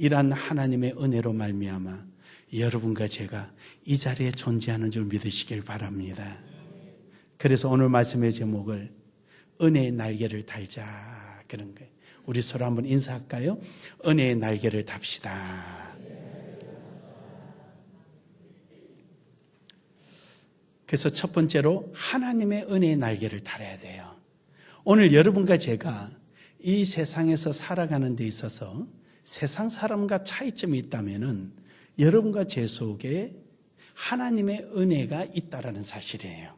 이러한 하나님의 은혜로 말미암아 여러분과 제가 이 자리에 존재하는 줄 믿으시길 바랍니다. 그래서 오늘 말씀의 제목을 은혜의 날개를 달자 그런 거예요. 우리 서로 한번 인사할까요? 은혜의 날개를 답시다. 그래서 첫 번째로 하나님의 은혜의 날개를 달아야 돼요. 오늘 여러분과 제가 이 세상에서 살아가는 데 있어서 세상 사람과 차이점이 있다면은 여러분과 제 속에 하나님의 은혜가 있다라는 사실이에요.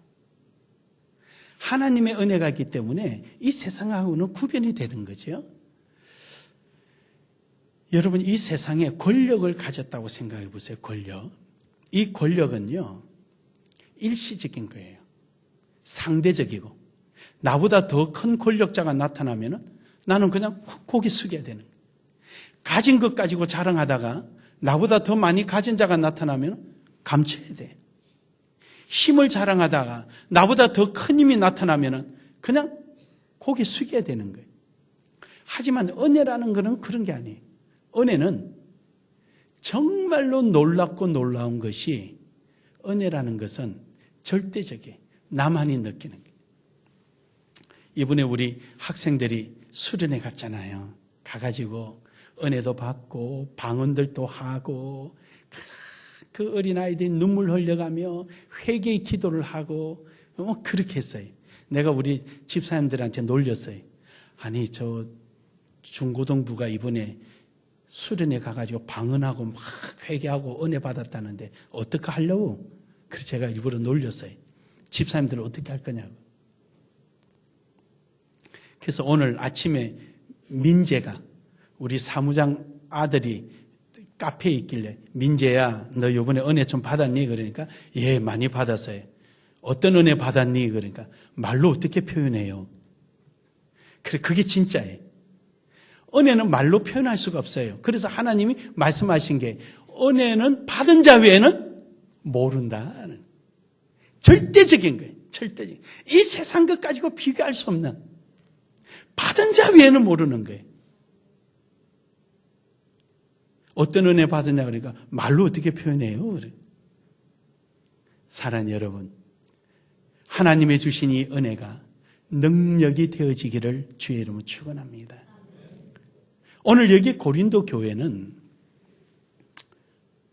하나님의 은혜가 있기 때문에 이 세상하고는 구별이 되는 거죠. 여러분, 이 세상에 권력을 가졌다고 생각해 보세요. 권력. 이 권력은요, 일시적인 거예요. 상대적이고, 나보다 더 큰 권력자가 나타나면 나는 그냥 고개 숙여야 되는 거예요. 가진 것 가지고 자랑하다가 나보다 더 많이 가진 자가 나타나면 감춰야 돼. 힘을 자랑하다가 나보다 더 큰 힘이 나타나면 그냥 고개 숙여야 되는 거예요. 하지만 은혜라는 것은 그런 게 아니에요. 은혜는 정말로 놀랍고 놀라운 것이, 은혜라는 것은 절대적이에요. 나만이 느끼는 거예요. 이번에 우리 학생들이 수련회 갔잖아요. 가가지고 은혜도 받고 방언들도 하고, 그 어린아이들이 눈물 흘려가며 회개의 기도를 하고 그렇게 했어요. 내가 우리 집사님들한테 놀렸어요. 아니, 저 중고등부가 이번에 수련회 가가지고 방언하고 막 회개하고 은혜 받았다는데 어떻게 하려고? 그래서 제가 일부러 놀렸어요. 집사님들은 어떻게 할 거냐고. 그래서 오늘 아침에 민재가, 우리 사무장 아들이 카페에 있길래, 민재야, 너 이번에 은혜 좀 받았니? 그러니까 예, 많이 받았어요. 어떤 은혜 받았니? 그러니까 말로 어떻게 표현해요? 그래, 그게 진짜예요. 은혜는 말로 표현할 수가 없어요. 그래서 하나님이 말씀하신 게, 은혜는 받은 자 외에는 모른다. 절대적인 거예요. 절대적인. 이 세상 것 가지고 비교할 수 없는, 받은 자 외에는 모르는 거예요. 어떤 은혜 받았냐 그러니까 말로 어떻게 표현해요? 그래. 사랑하는 여러분, 하나님의 주신 이 은혜가 능력이 되어지기를 주의 이름으로 축원합니다. 오늘 여기 고린도 교회는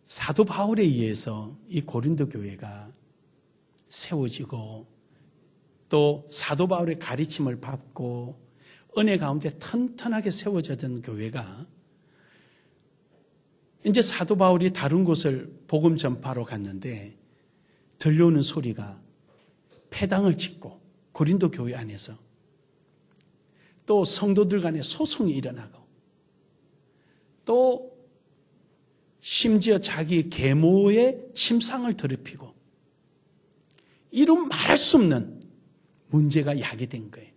사도 바울에 의해서 이 고린도 교회가 세워지고, 또 사도 바울의 가르침을 받고 은혜 가운데 튼튼하게 세워졌던 교회가, 이제 사도 바울이 다른 곳을 복음 전파로 갔는데 들려오는 소리가 폐당을 짓고, 고린도 교회 안에서 또 성도들 간에 소송이 일어나고, 또 심지어 자기 계모의 침상을 더럽히고, 이런 말할 수 없는 문제가 야기된 거예요.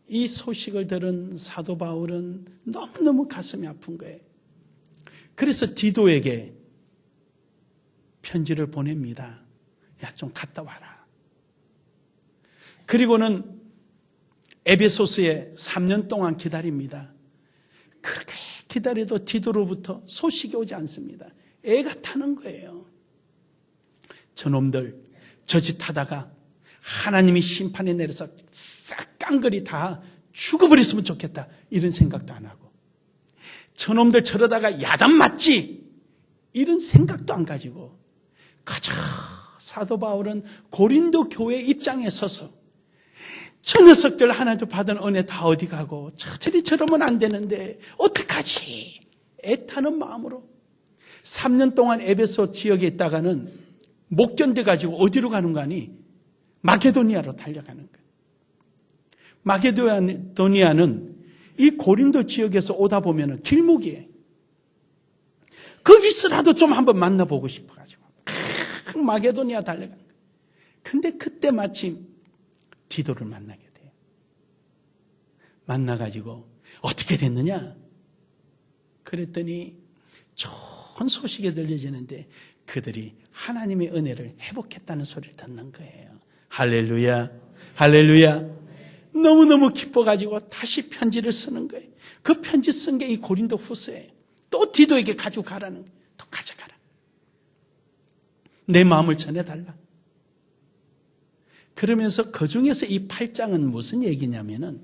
이 소식을 들은 사도 바울은 너무너무 가슴이 아픈 거예요. 그래서 디도에게 편지를 보냅니다. 야, 좀 갔다 와라. 그리고는 에베소스에 3년 동안 기다립니다. 그렇게 기다려도 디도로부터 소식이 오지 않습니다. 애가 타는 거예요. 저놈들 저짓하다가 하나님이 심판에 내려서 싹 깡그리 다 죽어버렸으면 좋겠다, 이런 생각도 안 하고, 저놈들 저러다가 야단 맞지, 이런 생각도 안 가지고, 그저 사도 바울은 고린도 교회 입장에 서서 저 녀석들 하나도 받은 은혜 다 어디 가고, 저들이 저러면 안 되는데 어떡하지, 애타는 마음으로 3년 동안 에베소 지역에 있다가는 못 견뎌가지고 어디로 가는 거 아니? 마게도니아로 달려가는 거예요. 마게도니아는 이 고린도 지역에서 오다 보면 길목이에요. 거기서라도 좀 한번 만나보고 싶어가지고 마게도니아 달려간 거예요. 근데 그때 마침 디도를 만나게 돼요. 만나가지고 어떻게 됐느냐? 그랬더니 좋은 소식이 들려지는데 그들이 하나님의 은혜를 회복했다는 소리를 듣는 거예요. 할렐루야, 할렐루야. 너무너무 기뻐가지고 다시 편지를 쓰는 거예요. 그 편지 쓴 게 이 고린도 후서예요. 또 디도에게 가지고 가라는 거예요. 또 가져가라. 내 마음을 전해달라. 그러면서 그 중에서 이 8장은 무슨 얘기냐면은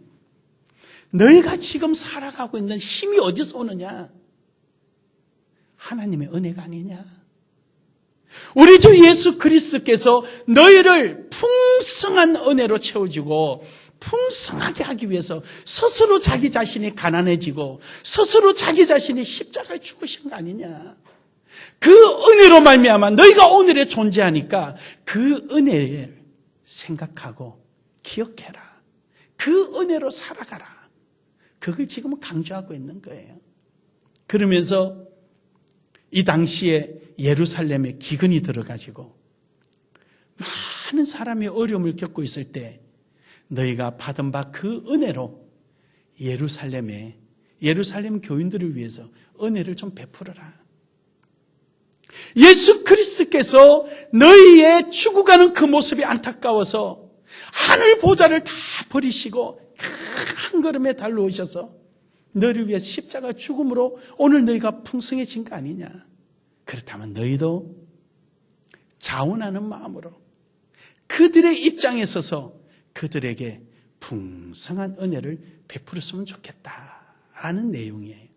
너희가 지금 살아가고 있는 힘이 어디서 오느냐? 하나님의 은혜가 아니냐? 우리 주 예수 그리스도께서 너희를 풍성한 은혜로 채워주고 풍성하게 하기 위해서 스스로 자기 자신이 가난해지고 스스로 자기 자신이 십자가에 죽으신 거 아니냐? 그 은혜로 말미암아 너희가 오늘에 존재하니까 그 은혜를 생각하고 기억해라. 그 은혜로 살아가라. 그걸 지금 강조하고 있는 거예요. 그러면서 이 당시에 예루살렘에 기근이 들어가지고 많은 사람이 어려움을 겪고 있을 때 너희가 받은 바 그 은혜로 예루살렘 교인들을 위해서 은혜를 좀 베풀어라. 예수 그리스도께서 너희의 죽어가는 그 모습이 안타까워서 하늘 보좌를 다 버리시고 한 걸음에 달려오셔서 너희를 위해 십자가 죽음으로 오늘 너희가 풍성해진 거 아니냐. 그렇다면 너희도 자원하는 마음으로 그들의 입장에 서서 그들에게 풍성한 은혜를 베풀었으면 좋겠다라는 내용이에요.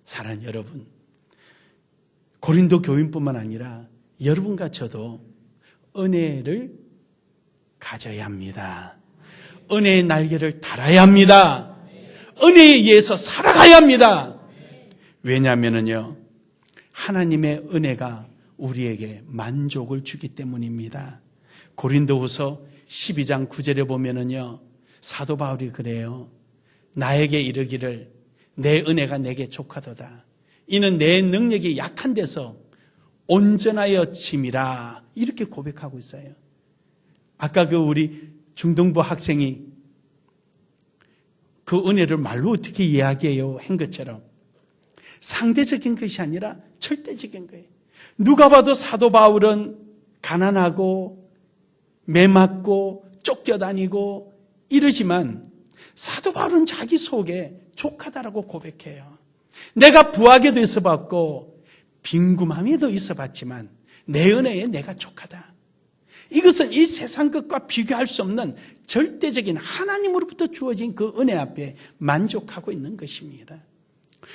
사랑하는 여러분, 고린도 교인뿐만 아니라 여러분과 저도 은혜를 가져야 합니다. 은혜의 날개를 달아야 합니다. 은혜에 의해서 살아가야 합니다. 왜냐하면요, 하나님의 은혜가 우리에게 만족을 주기 때문입니다. 고린도후서 12장 9절에 보면은요, 사도 바울이 그래요. 나에게 이르기를 내 은혜가 내게 족하도다. 이는 내 능력이 약한 데서 온전하여 짐이라. 이렇게 고백하고 있어요. 아까 우리 중등부 학생이 그 은혜를 말로 어떻게 이야기해요? 한 것처럼 상대적인 것이 아니라 절대적인 거예요. 누가 봐도 사도 바울은 가난하고 매맞고 쫓겨다니고 이러지만 사도 바울은 자기 속에 족하다라고 고백해요. 내가 부하게도 있어봤고 빈궁함에도 있어봤지만 내 은혜에 내가 족하다. 이것은 이 세상 것과 비교할 수 없는 절대적인 하나님으로부터 주어진 그 은혜 앞에 만족하고 있는 것입니다.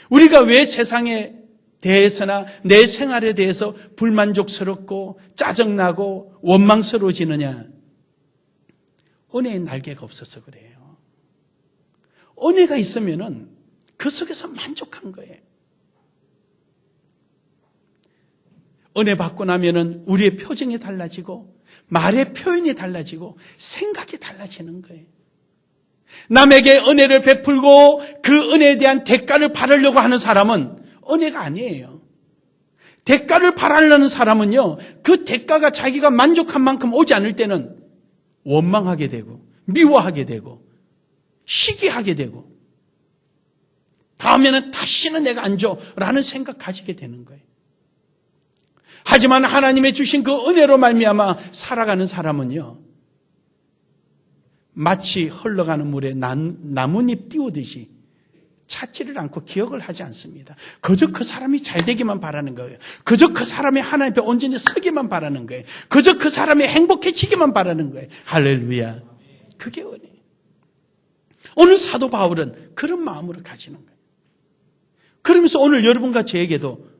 우리가 왜 세상에 대해서나 내 생활에 대해서 불만족스럽고 짜증나고 원망스러워지느냐? 은혜의 날개가 없어서 그래요. 은혜가 있으면은 그 속에서 만족한 거예요. 은혜 받고 나면은 우리의 표정이 달라지고 말의 표현이 달라지고 생각이 달라지는 거예요. 남에게 은혜를 베풀고 그 은혜에 대한 대가를 바라려고 하는 사람은 은혜가 아니에요. 대가를 바라려는 사람은요, 그 대가가 자기가 만족한 만큼 오지 않을 때는 원망하게 되고 미워하게 되고 시기하게 되고 다음에는 다시는 내가 안 줘라는 생각 가지게 되는 거예요. 하지만 하나님의 주신 그 은혜로 말미암아 살아가는 사람은요, 마치 흘러가는 물에 나뭇잎 띄우듯이 찾지를 않고 기억을 하지 않습니다. 그저 그 사람이 잘 되기만 바라는 거예요. 그저 그 사람이 하나님 앞에 온전히 서기만 바라는 거예요. 그저 그 사람이 행복해지기만 바라는 거예요. 할렐루야. 그게 은혜예요. 오늘 사도 바울은 그런 마음으로 가지는 거예요. 그러면서 오늘 여러분과 저에게도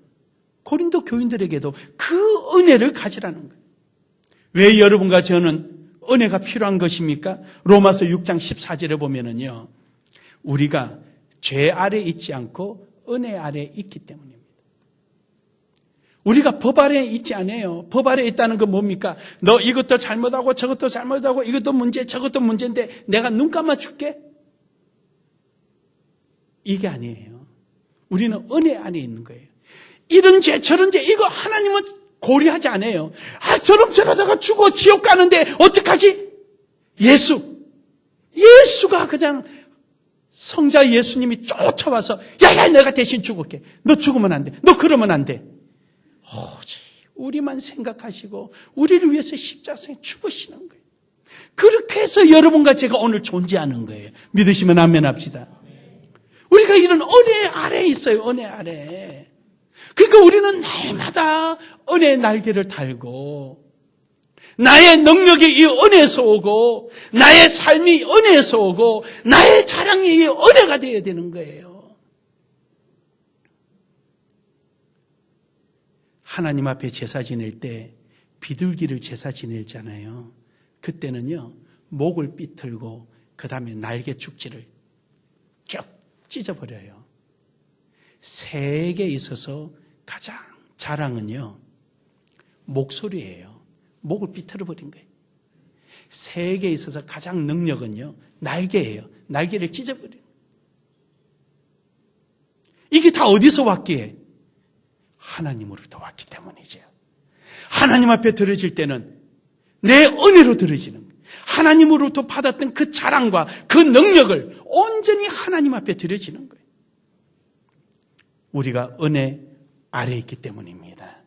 고린도 교인들에게도 그 은혜를 가지라는 거예요. 왜 여러분과 저는 은혜가 필요한 것입니까? 로마서 6장 14절에 보면은요, 우리가 죄 아래 있지 않고 은혜 아래 있기 때문입니다. 우리가 법 아래 있지 않아요. 법 아래 있다는 건 뭡니까? 너 이것도 잘못하고 저것도 잘못하고 이것도 문제 저것도 문제인데 내가 눈 감아줄게? 이게 아니에요. 우리는 은혜 안에 있는 거예요. 이런 죄 저런 죄 이거 하나님은 고려하지 않아요. 저럼 저러다가 죽어 지옥 가는데 어떡하지? 예수가 그냥 성자 예수님이 쫓아와서 야야 내가 대신 죽을게. 너 죽으면 안 돼. 너 그러면 안 돼. 오직 우리만 생각하시고 우리를 위해서 십자가에 죽으시는 거예요. 그렇게 해서 여러분과 제가 오늘 존재하는 거예요. 믿으시면 아멘 합시다. 우리가 이런 은혜 아래에 있어요. 은혜 아래. 그러니까 우리는 날마다 은혜의 날개를 달고 나의 능력이 이 은혜에서 오고 나의 삶이 은혜에서 오고 나의 자랑이 이 은혜가 되어야 되는 거예요. 하나님 앞에 제사 지낼 때 비둘기를 제사 지내잖아요. 그때는요, 목을 삐틀고 그 다음에 날개 축지를 쭉 찢어버려요. 새에게 있어서 가장 자랑은요, 목소리예요. 목을 삐틀어버린 거예요. 새에게 있어서 가장 능력은요, 날개예요. 날개를 찢어버린 거예요. 이게 다 어디서 왔기에? 하나님으로부터 왔기 때문이죠. 하나님 앞에 드려질 때는 내 은혜로 드려지는 거예요. 하나님으로부터 받았던 그 자랑과 그 능력을 온전히 하나님 앞에 드려지는 거예요. 우리가 은혜 아래에 있기 때문입니다.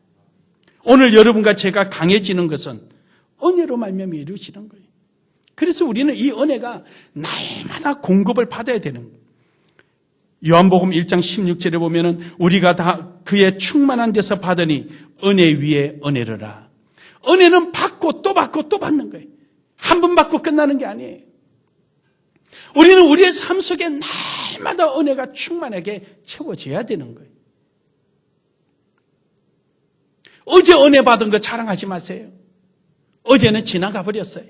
오늘 여러분과 제가 강해지는 것은 은혜로 말미암아 이루어지는 거예요. 그래서 우리는 이 은혜가 날마다 공급을 받아야 되는 거예요. 요한복음 1장 16절에 보면은 우리가 다 그의 충만한 데서 받으니 은혜 위에 은혜르라. 은혜는 받고 또 받고 또 받는 거예요. 한 번 받고 끝나는 게 아니에요. 우리는 우리의 삶 속에 날마다 은혜가 충만하게 채워져야 되는 거예요. 어제 은혜 받은 거 자랑하지 마세요. 어제는 지나가 버렸어요.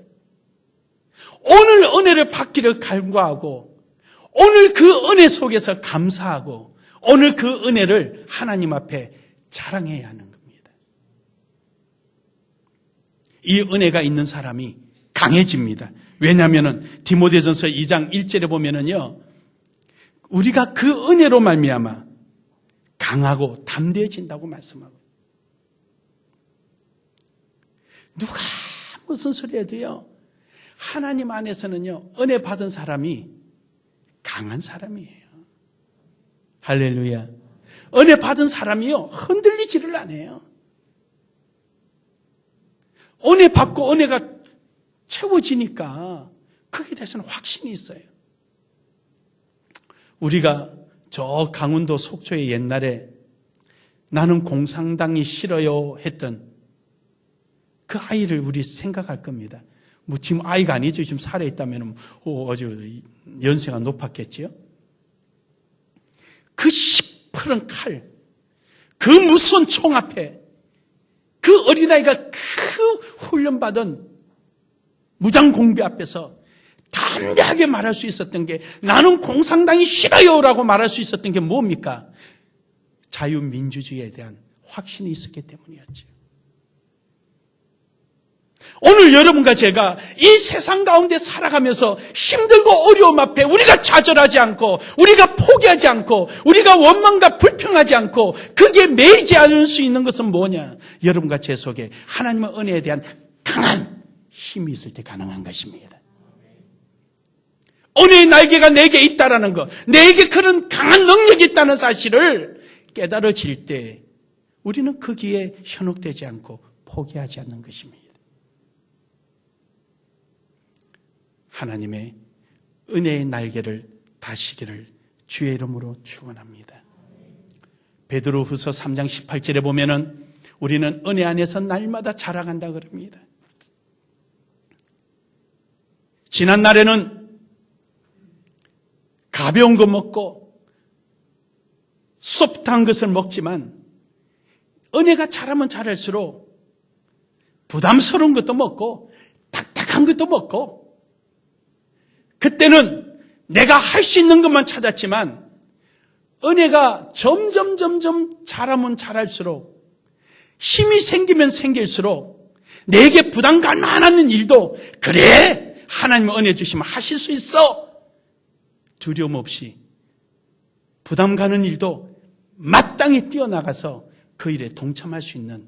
오늘 은혜를 받기를 간구하고 오늘 그 은혜 속에서 감사하고 오늘 그 은혜를 하나님 앞에 자랑해야 하는 겁니다. 이 은혜가 있는 사람이 강해집니다. 왜냐하면 디모데전서 2장 1절에 보면은요, 우리가 그 은혜로 말미암아 강하고 담대해진다고 말씀하고, 누가 무슨 소리 해도요, 하나님 안에서는요, 은혜 받은 사람이 강한 사람이에요. 할렐루야. 은혜 받은 사람이요, 흔들리지를 않아요. 은혜 받고 은혜가 채워지니까 거기에 대해서는 확신이 있어요. 우리가 저 강원도 속초에 옛날에 나는 공산당이 싫어요 했던 그 아이를 우리 생각할 겁니다. 뭐 지금 아이가 아니죠. 지금 살아있다면 아주 연세가 높았겠지요. 그 시퍼런 칼, 그 무서운 총 앞에 그 어린아이가 그 훈련받은 무장공비 앞에서 담대하게 말할 수 있었던 게, 나는 공산당이 싫어요라고 말할 수 있었던 게 뭡니까? 자유민주주의에 대한 확신이 있었기 때문이었죠. 오늘 여러분과 제가 이 세상 가운데 살아가면서 힘들고 어려움 앞에 우리가 좌절하지 않고, 우리가 포기하지 않고, 우리가 원망과 불평하지 않고 그게 매이지 않을 수 있는 것은 뭐냐? 여러분과 제 속에 하나님의 은혜에 대한 강한 힘이 있을 때 가능한 것입니다. 은혜의 날개가 내게 있다라는 것, 내게 그런 강한 능력이 있다는 사실을 깨달아질 때 우리는 거기에 현혹되지 않고 포기하지 않는 것입니다. 하나님의 은혜의 날개를 다시기를 주의 이름으로 축원합니다. 베드로후서 3장 18절에 보면은 우리는 은혜 안에서 날마다 자라간다 그럽니다. 지난 날에는 가벼운 거 먹고 소프트한 것을 먹지만 은혜가 자라면 자랄수록 부담스러운 것도 먹고 딱딱한 것도 먹고, 그때는 내가 할 수 있는 것만 찾았지만 은혜가 점점 자라면 자랄수록, 힘이 생기면 생길수록 내게 부담 갈 만한 일도, 그래 하나님의 은혜 주시면 하실 수 있어, 두려움 없이 부담 가는 일도 마땅히 뛰어나가서 그 일에 동참할 수 있는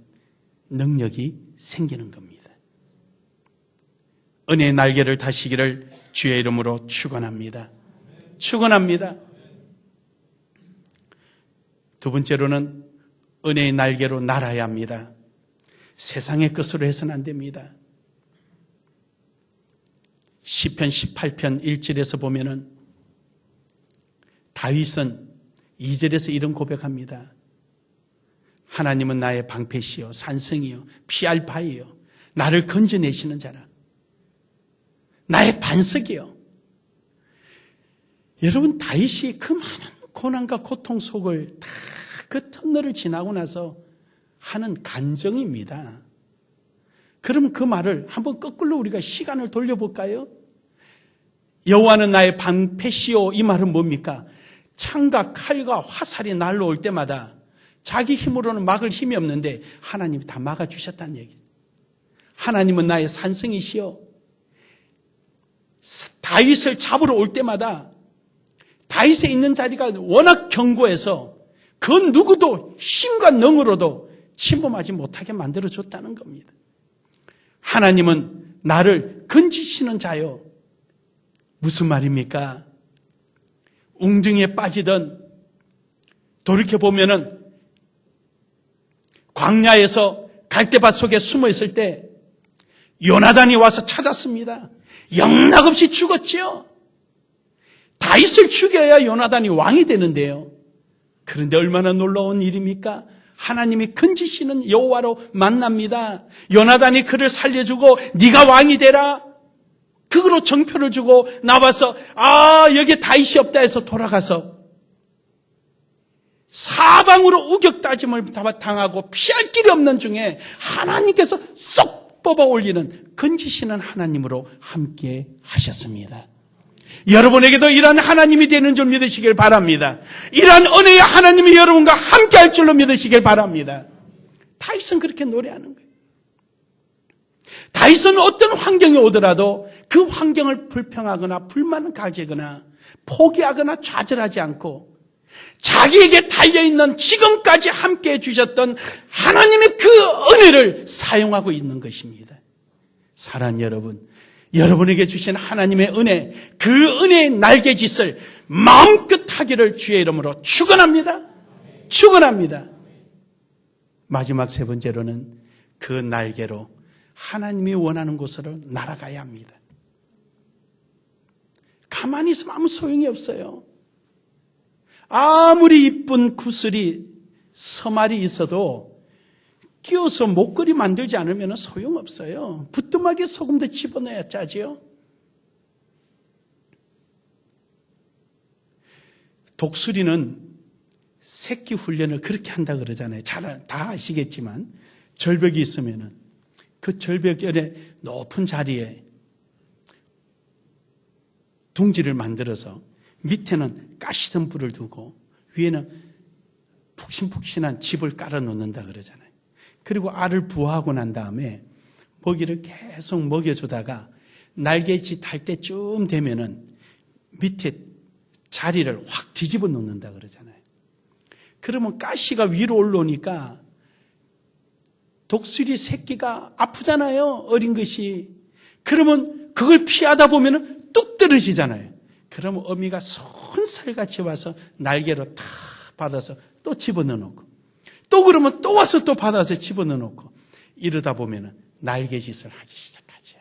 능력이 생기는 겁니다. 은혜의 날개를 다시기를 주의 이름으로 축원합니다. 축원합니다. 두 번째로는 은혜의 날개로 날아야 합니다. 세상의 것으로 해서는 안 됩니다. 시편 18편 1절에서 보면은 다윗은 2절에서 이런 고백합니다. 하나님은 나의 방패시요 산성이요 피할 바이요 나를 건져내시는 자라. 나의 반석이요. 여러분, 다윗이 그 많은 고난과 고통 속을 다 그 터널을 지나고 나서 하는 간증입니다. 그럼 그 말을 한번 거꾸로 우리가 시간을 돌려볼까요? 여호와는 나의 방패시요, 이 말은 뭡니까? 창과 칼과 화살이 날라올 때마다 자기 힘으로는 막을 힘이 없는데 하나님이 다 막아주셨다는 얘기예요. 하나님은 나의 산성이시요. 다윗을 잡으러 올 때마다 다윗에 있는 자리가 워낙 견고해서 그 누구도 힘과 능으로도 침범하지 못하게 만들어줬다는 겁니다. 하나님은 나를 건지시는 자요. 무슨 말입니까? 웅덩이에 빠지던, 돌이켜보면은 광야에서 갈대밭 속에 숨어 있을 때 요나단이 와서 찾았습니다. 영락없이 죽었지요. 다윗을 죽여야 요나단이 왕이 되는데요. 그런데 얼마나 놀라운 일입니까? 하나님이 건지시는 여호와로 만납니다. 요나단이 그를 살려주고 네가 왕이 되라. 그거로 정표를 주고 나와서 여기 다윗이 없다 해서 돌아가서 사방으로 우격다짐을 당하고 피할 길이 없는 중에 하나님께서 쏙 뽑아 올리는 건지시는 하나님으로 함께 하셨습니다. 여러분에게도 이러한 하나님이 되는 줄 믿으시길 바랍니다. 이러한 은혜의 하나님이 여러분과 함께 할 줄로 믿으시길 바랍니다. 다윗은 그렇게 노래하는 거예요. 다윗은 어떤 환경이 오더라도 그 환경을 불평하거나 불만을 가지거나 포기하거나 좌절하지 않고 자기에게 달려있는 지금까지 함께해 주셨던 하나님의 그 은혜를 사용하고 있는 것입니다. 사랑하는 여러분, 여러분에게 주신 하나님의 은혜, 그 은혜의 날개짓을 마음껏 하기를 주의 이름으로 축원합니다. 축원합니다. 마지막 세 번째로는 그 날개로 하나님이 원하는 곳으로 날아가야 합니다. 가만히 있으면 아무 소용이 없어요. 아무리 이쁜 구슬이 서말이 있어도 끼워서 목걸이 만들지 않으면 소용없어요. 부뚜막에 소금도 집어넣어야 짜지요. 독수리는 새끼 훈련을 그렇게 한다 그러잖아요. 다 아시겠지만 절벽이 있으면은 그 절벽의 높은 자리에 둥지를 만들어서 밑에는 가시던 불을 두고 위에는 푹신푹신한 집을 깔아 놓는다 그러잖아요. 그리고 알을 부화하고 난 다음에 먹이를 계속 먹여주다가 날개짓 할 때쯤 되면은 밑에 자리를 확 뒤집어 놓는다 그러잖아요. 그러면 가시가 위로 올라오니까 독수리 새끼가 아프잖아요. 어린 것이. 그러면 그걸 피하다 보면은 뚝 떨어지잖아요. 그러면 어미가 손살같이 와서 날개로 탁 받아서 또 집어넣어 놓고 또 그러면 또 와서 또 받아서 집어넣어 놓고 이러다 보면은 날개짓을 하기 시작하죠.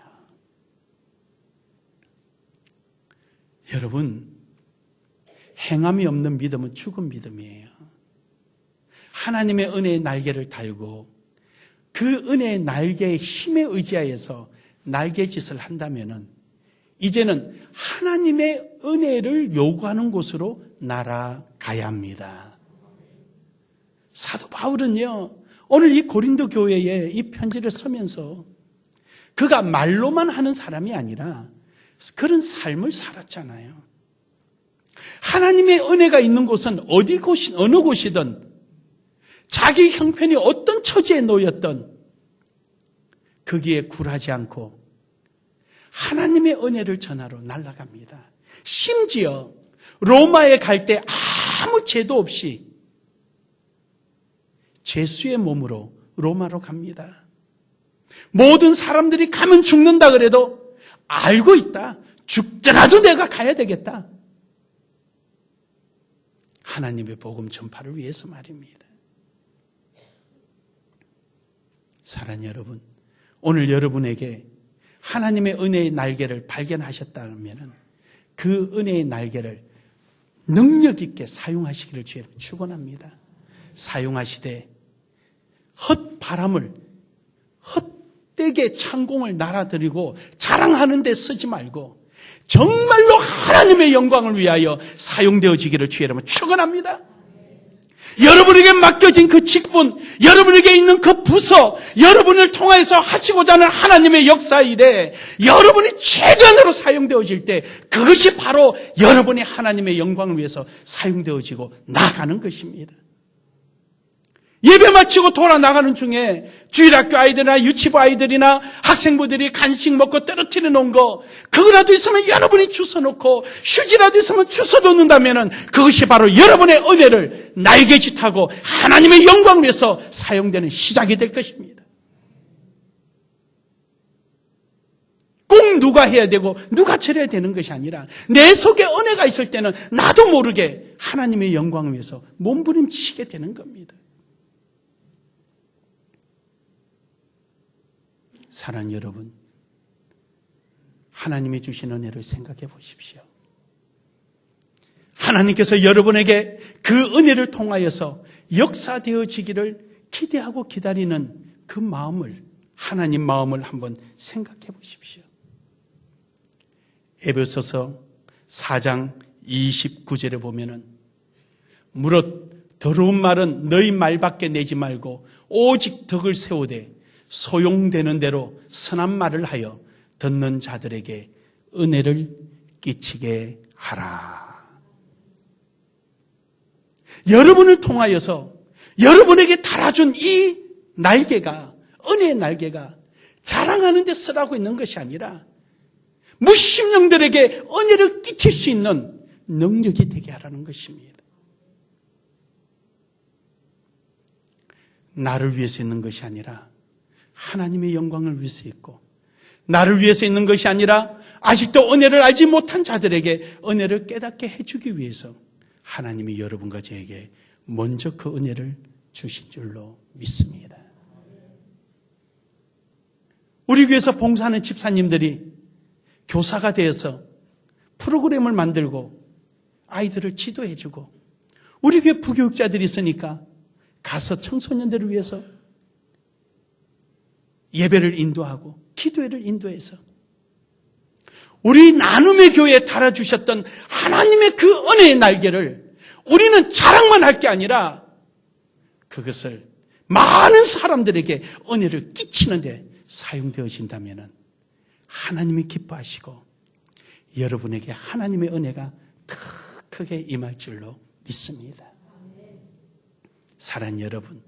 여러분, 행함이 없는 믿음은 죽은 믿음이에요. 하나님의 은혜의 날개를 달고 그 은혜의 날개의 힘에 의지하여서 날개짓을 한다면은 이제는 하나님의 은혜를 요구하는 곳으로 날아가야 합니다. 사도 바울은요, 오늘 이 고린도 교회에 이 편지를 쓰면서 그가 말로만 하는 사람이 아니라 그런 삶을 살았잖아요. 하나님의 은혜가 있는 곳은 어느 곳이든 자기 형편이 어떤 처지에 놓였든 거기에 굴하지 않고 하나님의 은혜를 전하러 날아갑니다. 심지어 로마에 갈 때 아무 죄도 없이 죄수의 몸으로 로마로 갑니다. 모든 사람들이 가면 죽는다 그래도 알고 있다. 죽더라도 내가 가야 되겠다. 하나님의 복음 전파를 위해서 말입니다. 사랑하는 여러분, 오늘 여러분에게 하나님의 은혜의 날개를 발견하셨다면 그 은혜의 날개를 능력 있게 사용하시기를 주의 이름으로 축원합니다. 사용하시되 헛바람을, 헛되게 창공을 날아들이고 자랑하는 데 쓰지 말고 정말로 하나님의 영광을 위하여 사용되어지기를 주의 이름으로 축원합니다. 여러분에게 맡겨진 그 직분, 여러분에게 있는 그 부서, 여러분을 통해서 하시고자 하는 하나님의 역사 일에 여러분이 최대한으로 사용되어질 때 그것이 바로 여러분이 하나님의 영광을 위해서 사용되어지고 나가는 것입니다. 예배 마치고 돌아 나가는 중에 주일학교 아이들이나 유치부 아이들이나 학생부들이 간식 먹고 떨어뜨려 놓은 거 그거라도 있으면 여러분이 주워놓고 휴지라도 있으면 주워놓는다면 그것이 바로 여러분의 은혜를 날개짓하고 하나님의 영광을 위해서 사용되는 시작이 될 것입니다. 꼭 누가 해야 되고 누가 처리해야 되는 것이 아니라 내 속에 은혜가 있을 때는 나도 모르게 하나님의 영광을 위해서 몸부림치게 되는 겁니다. 사랑하는 여러분, 하나님이 주신 은혜를 생각해 보십시오. 하나님께서 여러분에게 그 은혜를 통하여서 역사되어지기를 기대하고 기다리는 그 마음을, 하나님 마음을 한번 생각해 보십시오. 에베소서 4장 29절에 보면은 무릇 더러운 말은 너희 말밖에 내지 말고 오직 덕을 세우되 소용되는 대로 선한 말을 하여 듣는 자들에게 은혜를 끼치게 하라. 여러분을 통하여서 여러분에게 달아준 이 날개가, 은혜의 날개가 자랑하는 데 쓰라고 있는 것이 아니라 무심령들에게 은혜를 끼칠 수 있는 능력이 되게 하라는 것입니다. 나를 위해서 있는 것이 아니라 하나님의 영광을 위해서 있고, 나를 위해서 있는 것이 아니라 아직도 은혜를 알지 못한 자들에게 은혜를 깨닫게 해주기 위해서 하나님이 여러분과 저에게 먼저 그 은혜를 주신 줄로 믿습니다. 우리 교회에서 봉사하는 집사님들이 교사가 되어서 프로그램을 만들고 아이들을 지도해주고, 우리 교회 부교육자들이 있으니까 가서 청소년들을 위해서 예배를 인도하고 기도회를 인도해서 우리 나눔의 교회에 달아주셨던 하나님의 그 은혜의 날개를 우리는 자랑만 할 게 아니라 그것을 많은 사람들에게 은혜를 끼치는 데 사용되어진다면 하나님이 기뻐하시고 여러분에게 하나님의 은혜가 더 크게 임할 줄로 믿습니다. 사랑하는 여러분,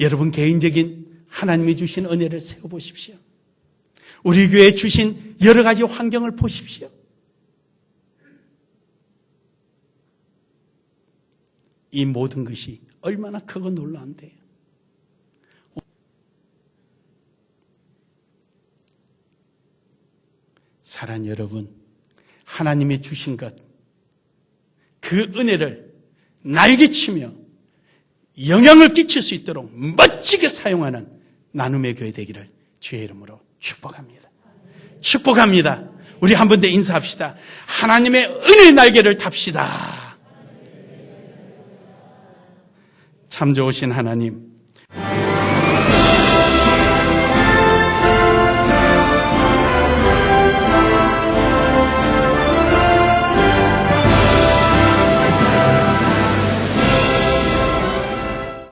여러분 개인적인 하나님이 주신 은혜를 세워보십시오. 우리 교회에 주신 여러 가지 환경을 보십시오. 이 모든 것이 얼마나 크고 놀라운데요. 사랑하는 여러분, 하나님이 주신 것, 그 은혜를 날개치며 영향을 끼칠 수 있도록 멋지게 사용하는 나눔의 교회 되기를 주의 이름으로 축복합니다. 축복합니다. 우리 한 번 더 인사합시다. 하나님의 은혜의 날개를 탑시다. 참 좋으신 하나님,